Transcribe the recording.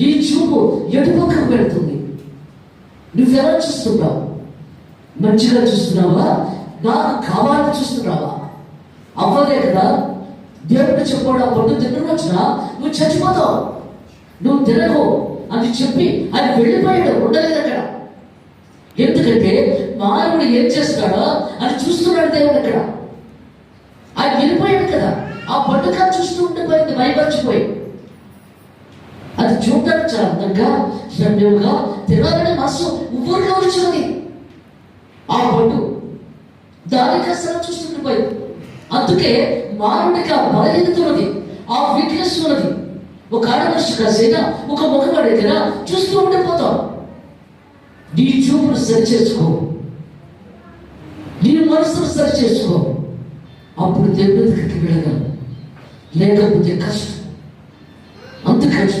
నీ చూపు ఎటుపక్కకు పెడుతుంది. నువ్వెలా చూస్తున్నావు? మంచిగా చూస్తున్నావా? నాకు కావాలని చూస్తున్నావా? అవ్వలే కదా. దేవుడు చెప్పాడు, ఆ పండు తిన్న రోజున నువ్వు చచ్చిపోతావు, నువ్వు తినకు అని చెప్పి ఆయన వెళ్ళిపోయాడు, ఉండలేదు అక్కడ. ఎందుకంటే మానవుడు ఏం చేస్తాడో అని చూస్తున్నాడు దేవుడు అక్కడ. ఆయన వెళ్ళిపోయాడు కదా. ఆ పండుగ చూస్తూ ఉండిపోయింది, మైమర్చిపోయి. అది చూడటానికి చాలా అందంగా శ్రమగా తినాలని మనసు ఉవ్వురుగా వచ్చింది. ఆ పండు దానికి అసలు చూస్తుండిపోయింది. అందుకే మానవుడికి ఆ బలహీనత ఉన్నది, ఆ వీక్నెస్ ఉన్నది. ఒక ఆడమనిషి కాసైనా ఒక ముఖం దగ్గర చూస్తూ ఉండిపోతాం. నీ చూపును సరి చేసుకో, నీ మనసును సరి చేసుకో, అప్పుడు దేవుడి దగ్గరికి వెళ్ళగలవు. లేకపోతే కష్టం. అందుకని